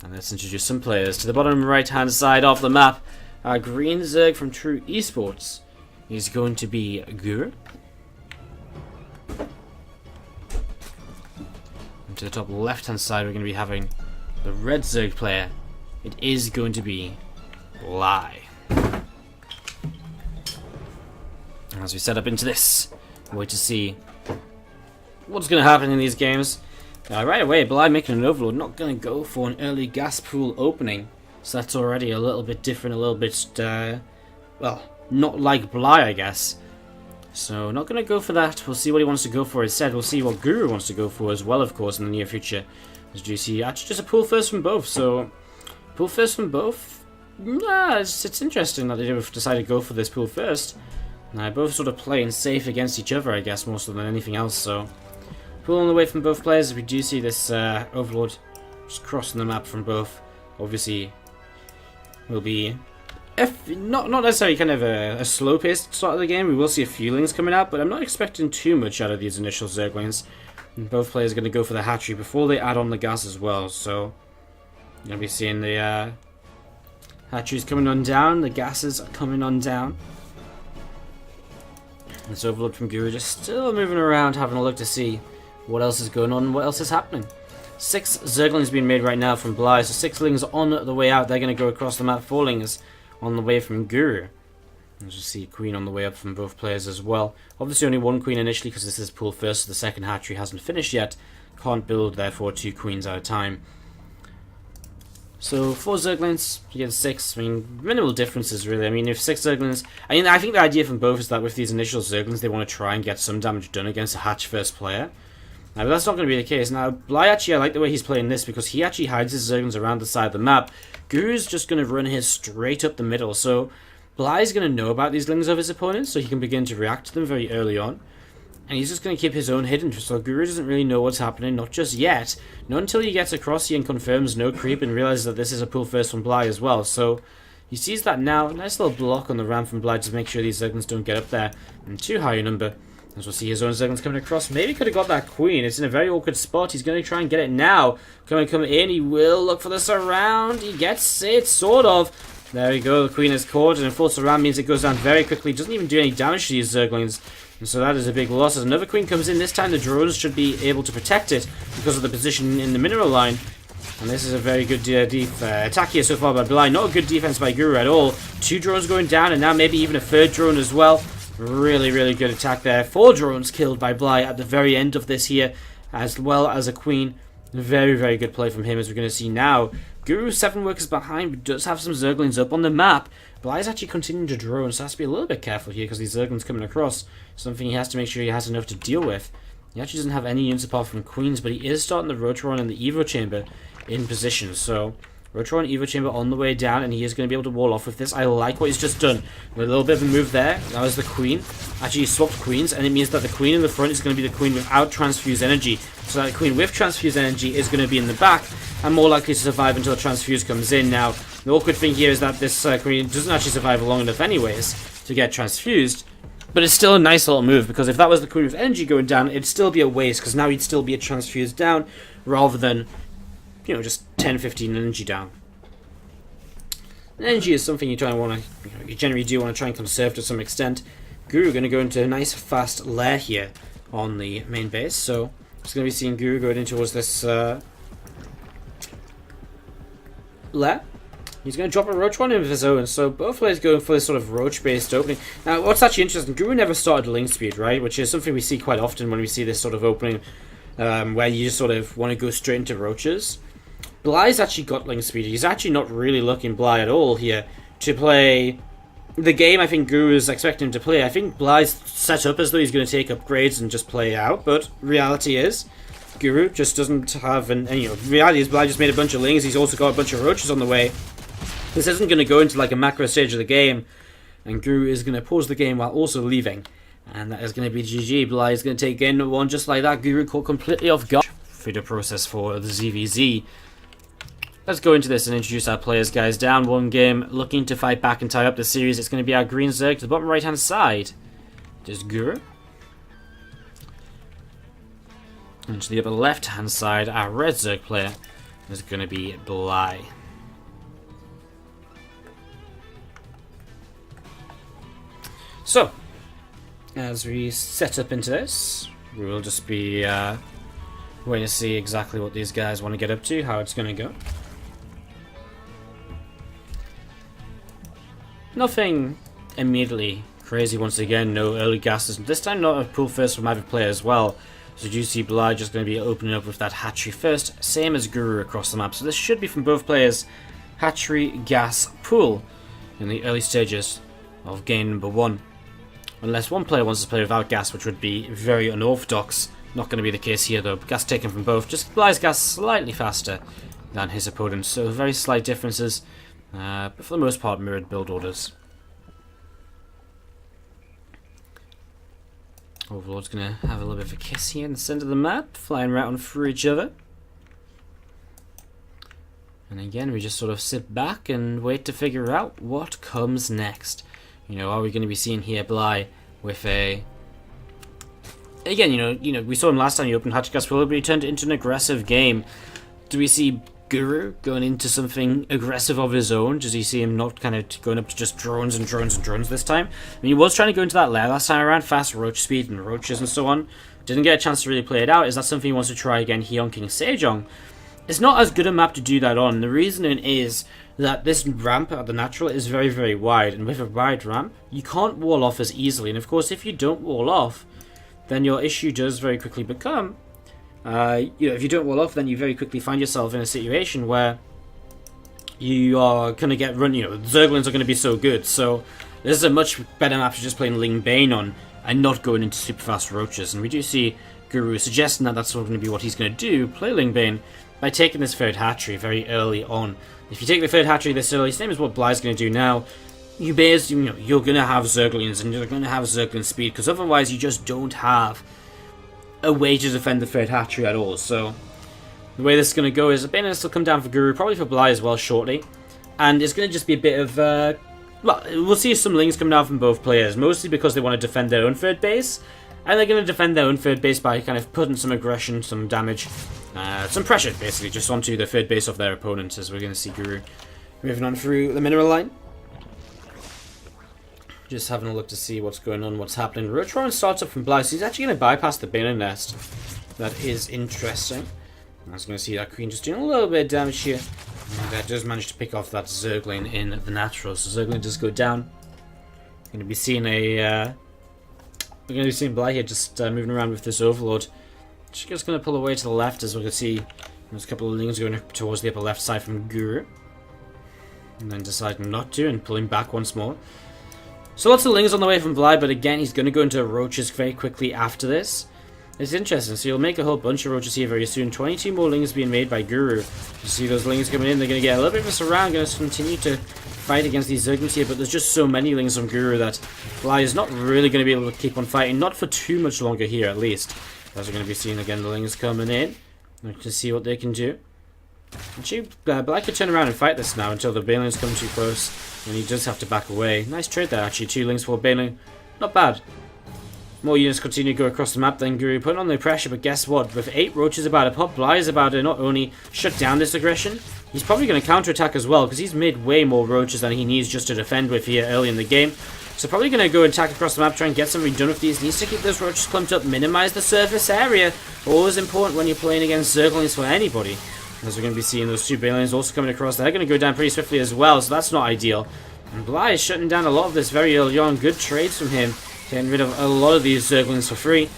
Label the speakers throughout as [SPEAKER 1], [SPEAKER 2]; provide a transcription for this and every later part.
[SPEAKER 1] And let's introduce some players. To the bottom right-hand side of the map, our green Zerg from True Esports is going to be Guru. And to the top left-hand side, we're going to be having the red Zerg player. It is going to be Bly. As we set up into this, wait to see what's going to happen in these games. Right away, Bly making an overload, not going to go for an early gas pool opening. So that's already a little bit different, a little bit, well, not like Bly, I guess. So not going to go for that. We'll see what he wants to go for instead. We'll see what Guru wants to go for as well, of course, in the near future. As you see, actually just a pool first from both. So, pool first from both? Nah, it's interesting that they decided to go for this pool first. Both sort of playing safe against each other, I guess, more so than anything else. So, pool on the way from both players. We do see this Overlord just crossing the map from both. Obviously, will be not necessarily kind of a slow-paced start of the game. We will see a few lings coming out, but I'm not expecting too much out of these initial Zerglings. And both players are going to go for the hatchery before they add on the gas as well. So, you're going to be seeing the hatcheries coming on down, the gases are coming on down. This Overlord from Guru just still moving around, having a look to see what else is going on and what else is happening. 6 Zerglings being made right now from Bly, so 6 lings on the way out. They're going to go across the map. 4 lings on the way from Guru. As you see, Queen on the way up from both players as well. Obviously only 1 Queen initially because this is pool first, so the second hatchery hasn't finished yet. Can't build, therefore, 2 Queens at a time. So 4 Zerglings, you get 6. I mean, minimal differences really. I mean, if 6 Zerglings, I think the idea from both is that with these initial Zerglings, they want to try and get some damage done against a hatch first player. But that's not going to be the case. Now, Bly actually, I like the way he's playing this because he actually hides his Zerglings around the side of the map. Guru's just going to run his straight up the middle. So Bly's going to know about these lings of his opponents, so he can begin to react to them very early on. And he's just going to keep his own hidden, so Guru doesn't really know what's happening, not just yet. Not until he gets across here and confirms no creep and realizes that this is a pull first from Bly as well. So he sees that now. Nice little block on the ramp from Bly to make sure these Zerglings don't get up there in too high a number. As we'll see his own Zerglings coming across. Maybe could have got that Queen. It's in a very awkward spot. He's going to try and get it now. Come in. He will look for the surround. He gets it, sort of. There we go. The Queen is caught, and a full surround means it goes down very quickly. Doesn't even do any damage to these Zerglings. And so that is a big loss. As another Queen comes in, this time the drones should be able to protect it because of the position in the mineral line. And this is a very good attack here so far by Bly. Not a good defense by Guru at all. 2 drones going down, and now maybe even a 3rd drone as well. Really, really good attack there. 4 drones killed by Bly at the very end of this here, as well as a Queen. Very, very good play from him, as we're going to see now. Guru 7 workers behind, but does have some Zerglings up on the map. Bly's actually continuing to drone, so has to be a little bit careful here because these Zerglings coming across. Something he has to make sure he has enough to deal with. He actually doesn't have any units apart from Queens, but he is starting the Rotron and the Evo Chamber in position. So, Rotron Evo Chamber on the way down, and he is going to be able to wall off with this. I like what he's just done. With a little bit of a move there. That was the Queen. Actually, he swapped Queens, and it means that the Queen in the front is going to be the Queen without Transfuse Energy. So that the Queen with Transfuse Energy is going to be in the back, and more likely to survive until the Transfuse comes in. Now, the awkward thing here is that this Queen doesn't actually survive long enough anyways to get transfused. But it's still a nice little move, because if that was the Queen with Energy going down, it'd still be a waste, because now he'd still be a transfused down, rather than, you know, just 10-15 energy down. And energy is something you generally do want to try and conserve to some extent. Guru going to go into a nice fast lair here on the main base, so it's going to be seeing Guru going in towards this lair. He's going to drop a Roach one in of his own, so both players going for this sort of Roach-based opening. Now, what's actually interesting, Guru never started Ling Speed, right? Which is something we see quite often when we see this sort of opening, where you just sort of want to go straight into Roaches. Bly's actually got Ling Speed. He's actually not really looking Bly at all here to play the game I think Guru is expecting him to play. I think Bly's set up as though he's going to take upgrades and just play out, but reality is, Guru just doesn't have reality is Bly just made a bunch of Lings. He's also got a bunch of Roaches on the way. This isn't going to go into like a macro stage of the game, and Guru is going to pause the game while also leaving, and that is going to be GG. Bly is going to take game number 1 just like that. Guru caught completely off guard. Feeder process for the ZvZ. Let's go into this and introduce our players, guys. Down 1 game, looking to fight back and tie up the series. It's going to be our green Zerg to the bottom right hand side. There's Guru. And to the upper left hand side, our red Zerg player. is going to be Bly. So, as we set up into this, we will just be waiting to see exactly what these guys want to get up to, how it's going to go. Nothing immediately crazy once again, no early gases. This time not a pull first from either player as well. So you see Bly just going to be opening up with that hatchery first, same as Guru across the map. So this should be from both players, hatchery, gas, pool in the early stages of game number 1. Unless one player wants to play without gas, which would be very unorthodox. Not going to be the case here though. Gas taken from both. Just Bly's gas slightly faster than his opponent, so very slight differences. But for the most part, mirrored build orders. Overlord's going to have a little bit of a kiss here in the centre of the map, flying right on through each other. And again, we just sort of sit back and wait to figure out what comes next. You know, are we going to be seeing here Bly with a... Again, you know, we saw him last time he opened hatch gas, but he turned it into an aggressive game. Do we see Guru going into something aggressive of his own? Does he see him not kind of going up to just drones and drones and drones this time? I mean, he was trying to go into that lair last time around, fast roach speed and roaches and so on. Didn't get a chance to really play it out. Is that something he wants to try again here on King Sejong? It's not as good a map to do that on. The reasoning is that this ramp at the natural is very, very wide, and with a wide ramp, you can't wall off as easily. And of course, if you don't wall off, then your issue does very quickly become, you know, if you don't wall off, then you very quickly find yourself in a situation where you are going to get run, you know, Zerglings are going to be so good. So this is a much better map to just playing Ling Bane on and not going into super fast roaches. And we do see Guru suggesting that that's going to be what he's going to do, play Ling Bane, by taking this third hatchery very early on. If you take the third hatchery this early, same as what Bly's going to do now, you're going to have Zerglings and you're going to have Zergling speed, because otherwise you just don't have a way to defend the third hatchery at all. So the way this is going to go is a Bane will still come down for Guru, probably for Bly as well shortly, and it's going to just be a bit of well, we'll see some Lings come down from both players, mostly because they want to defend their own third base, and they're going to defend their own third base by kind of putting some aggression, some damage, some pressure basically just onto the third base of their opponents, as we're going to see Guru moving on through the mineral line. Just having a look to see what's going on, what's happening. Rotron starts up from Bly, so he's actually going to bypass the Bane nest. That is interesting. I was going to see that Queen just doing a little bit of damage here. And that does manage to pick off that Zergling in the natural. So Zergling does go down. We're going to be seeing a... we're going to be seeing Bly here just moving around with this Overlord. She's just going to pull away to the left, as we can see. There's a couple of Lings going towards the upper left side from Guru. And then deciding not to and pulling back once more. So lots of Lings on the way from Bly, but again, he's going to go into Roaches very quickly after this. It's interesting, so you'll make a whole bunch of Roaches here very soon. 22 more Lings being made by Guru. You see those Lings coming in, they're going to get a little bit of a surround, going to continue to fight against these Zerglings here, but there's just so many Lings on Guru that Bly is not really going to be able to keep on fighting, not for too much longer here at least. As we're going to be seeing again the Lings coming in, to see what they can do. Actually, Bly could turn around and fight this now until the Banelings come too close, and he does have to back away. Nice trade there, actually. 2 Lings for Baneling. Not bad. More units continue to go across the map than Guru, putting on the pressure, but guess what? With 8 Roaches about to pop, Bly is about to not only shut down this aggression, he's probably going to counterattack as well, because he's made way more Roaches than he needs just to defend with here early in the game. So probably going to go and attack across the map, try and get something done with these. Needs to keep those Roaches clumped up, minimize the surface area. Always important when you're playing against Zerglings for anybody. As we're going to be seeing those 2 Banelings also coming across. They're going to go down pretty swiftly as well, so that's not ideal. And Bly is shutting down a lot of this very early on. Good trades from him, getting rid of a lot of these Zerglings for free.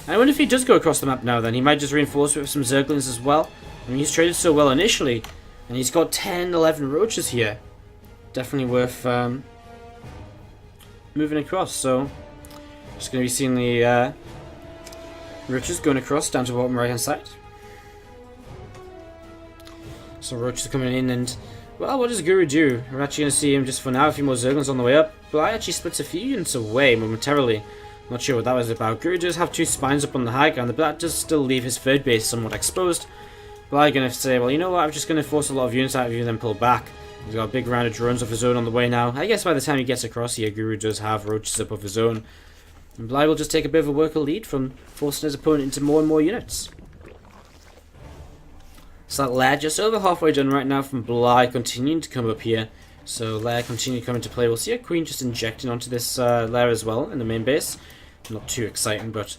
[SPEAKER 1] And I wonder if he does go across the map now then. He might just reinforce it with some Zerglings as well. I mean, he's traded so well initially, and he's got 10, 11 Roaches here. Definitely worth moving across. So, just going to be seeing the Roaches going across down to the bottom right hand side. So Roaches are coming in, and well, what does Guru do? We're actually going to see him just for now. A few more Zerglings on the way up. Bly actually splits a few units away momentarily. Not sure what that was about. Guru does have 2 spines up on the high ground, but that does still leave his third base somewhat exposed. Bly going to say, well, you know what? I'm just going to force a lot of units out of you and then pull back. He's got a big round of drones of his own on the way now. I guess by the time he gets across here, Guru does have Roaches up of his own. And Bly will just take a bit of a worker lead from forcing his opponent into more and more units. So that lair just over halfway done right now from Bly, continuing to come up here. So lair continue to come into play. We'll see a queen just injecting onto this lair as well in the main base. Not too exciting, but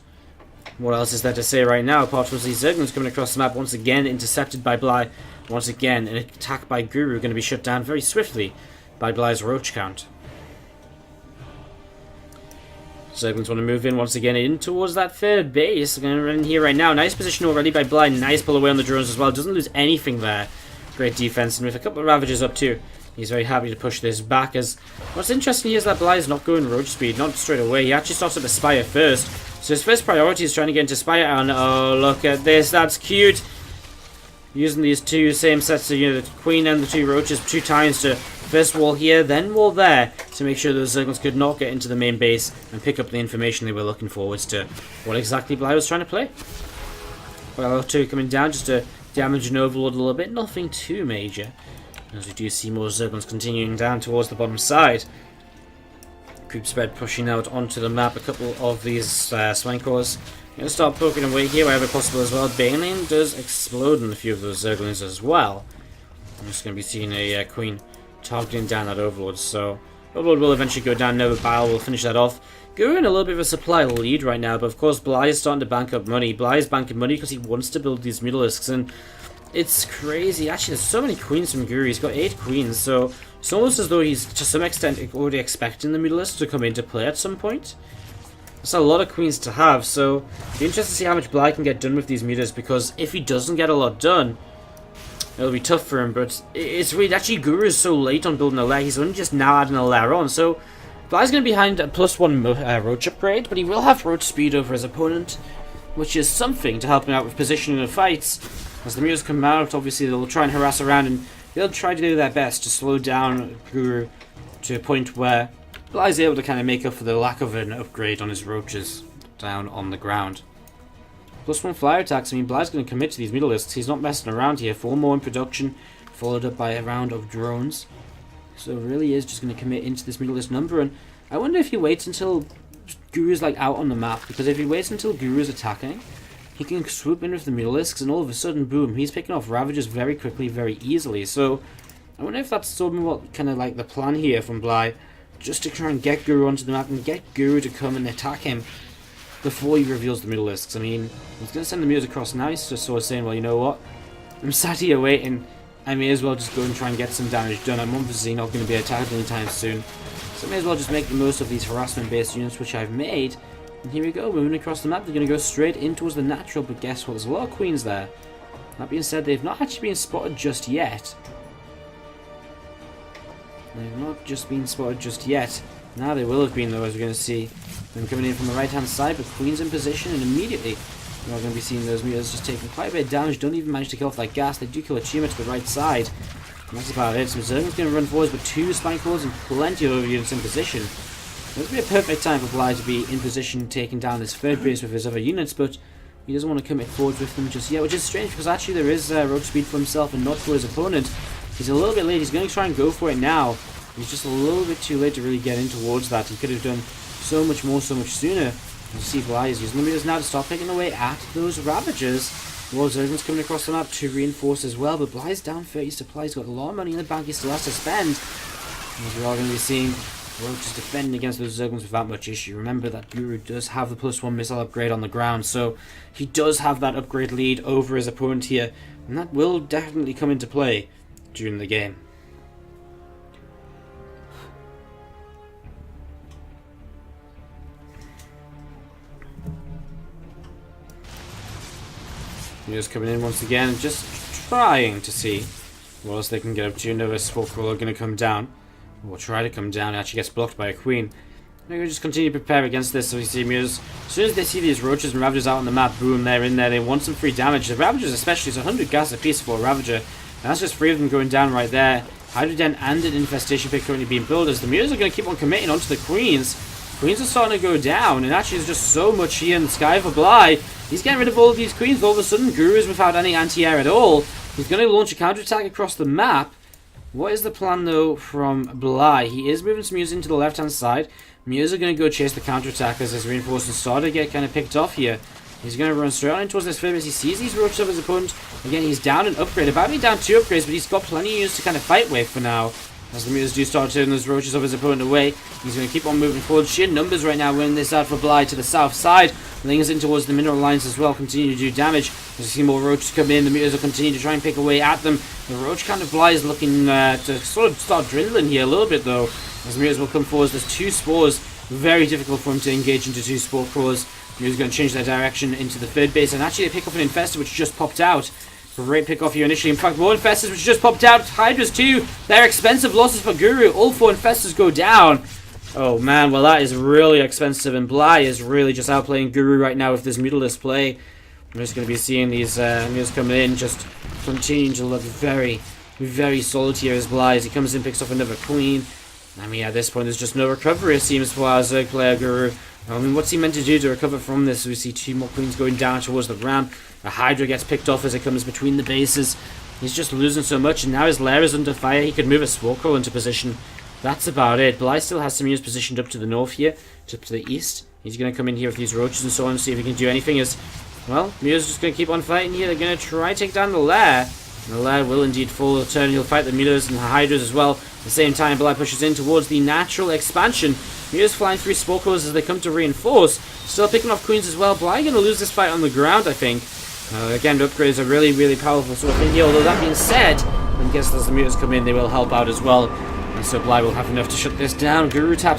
[SPEAKER 1] what else is there to say right now apart from these Zerglings coming across the map once again, intercepted by Bly. Once again, an attack by Guru going to be shut down very swiftly by Bly's roach count. Zerglings want to move in once again in towards that third base. They're going to run in here right now. Nice position already by Bly. Nice pull away on the drones as well. Doesn't lose anything there. Great defense, and with a couple of Ravagers up too, he's very happy to push this back. As what's interesting here is that Bly is not going roach speed, not straight away. He actually starts at the Spire first. So his first priority is trying to get into Spire, and oh, look at this. That's cute. Using these two same sets of, the Queen and the two Roaches 2 times to first wall here, then wall there, to make sure those Zerglings could not get into the main base and pick up the information they were looking forwards to what exactly Bly was trying to play. Well, 2 coming down just to damage and overload a little bit, nothing too major. As we do see more Zerglings continuing down towards the bottom side. Creep spread pushing out onto the map, a couple of these Swankors. Going to start poking away here wherever possible as well. Baneling does explode in a few of those Zerglings as well. I'm just going to be seeing a Queen targeting down that Overlord, so Overlord will eventually go down. Nova Bile will finish that off. Guru in a little bit of a supply lead right now, but of course Bly is starting to bank up money. Bly is banking money because he wants to build these Mutalisks, and it's crazy. Actually, there's so many Queens from Guru. He's got 8 Queens, so it's almost as though he's to some extent already expecting the Mutalisks to come into play at some point. That's a lot of Queens to have, so it'll be interesting to see how much Bly can get done with these Mutas, because if he doesn't get a lot done, it'll be tough for him. But it's weird, actually Guru is so late on building a lair, he's only just now adding a lair on, so Bly's going to be behind a +1 Roach upgrade, but he will have Roach speed over his opponent, which is something to help him out with positioning in the fights. As the Mutas come out, obviously they'll try and harass around, and they'll try to do their best to slow down Guru to a point where Bly's able to kind of make up for the lack of an upgrade on his Roaches down on the ground. +1 flyer attacks, I mean Bly's going to commit to these Mutalisks. He's not messing around here. 4 more in production, followed up by a round of drones. So it really is just going to commit into this Mutalisk number, and I wonder if he waits until Guru's like out on the map, because if he waits until Guru's attacking, he can swoop in with the Mutalisks, and all of a sudden, boom, he's picking off Ravagers very quickly, very easily. So I wonder if that's somewhat kind of like the plan here from Bly, just to try and get Guru onto the map and get Guru to come and attack him before he reveals the Mutalisks. I mean, he's going to send the Mutas across now. He's just sort of saying, well, you know what? I'm sat here waiting. I may as well just go and try and get some damage done. I'm obviously not going to be attacked anytime soon, so I may as well just make the most of these harassment-based units which I've made. And here we go, moving across the map. They're going to go straight in towards the natural, but guess what? There's a lot of Queens there. That being said, they've not actually been spotted just yet. They've not just been spotted just yet. Now they will have been, though, as we're going to see them coming in from the right-hand side, but Queen's in position, and immediately we're going to be seeing those Mutas just taking quite a bit of damage. Don't even manage to kill off that gas. They do kill a tumor to the right side, and that's about it. So Zergling's going to run forwards, but 2 Spine Claws and plenty of units in position. This would be a perfect time for Bly to be in position, taking down this third base with his other units, but he doesn't want to commit forwards with them just yet, which is strange, because actually there is road speed for himself and not for his opponent. He's a little bit late. He's going to try and go for it now. He's just a little bit too late to really get in towards that. He could have done so much more, so much sooner. You see Bly is using the Mutas now to start picking away at those Ravagers. Well, Zergling's coming across the map to reinforce as well, but Bly's down 30 supply. He's got a lot of money in the bank he still has to spend. As we're all going to be seeing, Roach is defending against those Zerglings without much issue. Remember that Guru does have the +1 missile upgrade on the ground, so he does have that upgrade lead over his opponent here, and that will definitely come into play during the game. Just coming in once again, just trying to see what else they can get up to. Another Smoke Roller going to come down. Or try to come down. It actually gets blocked by a Queen. They're going to just continue to prepare against this. So we see Mutas. As soon as they see these Roaches and Ravagers out on the map, boom, they're in there. They want some free damage. The Ravagers especially, so 100 gas apiece for a Ravager. And that's just 3 of them going down right there. Hydroden and an Infestation Pit currently being built, as the Mutas are going to keep on committing onto the Queens. Queens are starting to go down, and actually there's just so much here in the sky for Bly. He's getting rid of all of these Queens. All of a sudden, Guru is without any anti-air at all. He's going to launch a counterattack across the map. What is the plan, though, from Bly? He is moving some Mutas into the left-hand side. Mutas are going to go chase the counterattack as his reinforcements start to get kind of picked off here. He's going to run straight on towards this Fibus. He sees these roaches of his opponent. Again, he's down an upgrade. About to be down 2 upgrades, but he's got plenty of units to kind of fight with for now. As the Mutas do start turning those roaches of his opponent away, he's going to keep on moving forward. Sheer numbers right now winning this out for Bly to the south side. Lings in towards the mineral lines as well, continue to do damage. As you see more roaches come in, the Mutas will continue to try and pick away at them. The roach kind of Bly is looking to sort of start dwindling here a little bit though. As the Mutas will come forward, there's 2 spores. Very difficult for him to engage into 2 spore crawlers. Mutas going to change their direction into the third base, and actually they pick up an Infestor which just popped out. Great pick off here initially. In fact, more Infestors which just popped out. Hydras too. They're expensive losses for Guru. All 4 Infestors go down. Oh man, well that is really expensive, and Bly is really just outplaying Guru right now with this Mutalist play. I'm just going to be seeing these Mutas coming in, just continuing to look very, very solid here as Bly, as he comes in, picks off another Queen. I mean, at this point, there's just no recovery, it seems, for our Zerg player Guru. I mean, what's he meant to do to recover from this? We see 2 more Queens going down towards the ramp. A Hydra gets picked off as it comes between the bases. He's just losing so much, and now his lair is under fire. He could move a Spore Crawl into position. That's about it. Bly still has some units positioned up to the north here, up to the east. He's going to come in here with these roaches and so on and see if he can do anything. As well, Muta's just going to keep on fighting here. They're going to try and take down the lair. And the lair will indeed fall. Turn, he'll fight the Mutas and the Hydras as well. At the same time, Bly pushes in towards the natural expansion. Muta's flying through Spore Crawlers as they come to reinforce. Still picking off Queens as well. Bly going to lose this fight on the ground, I think. Again, the upgrades are really, really powerful sort of thing here. Although that being said, I guess as the Mutas come in, they will help out as well. And so Bly will have enough to shut this down. Guru taps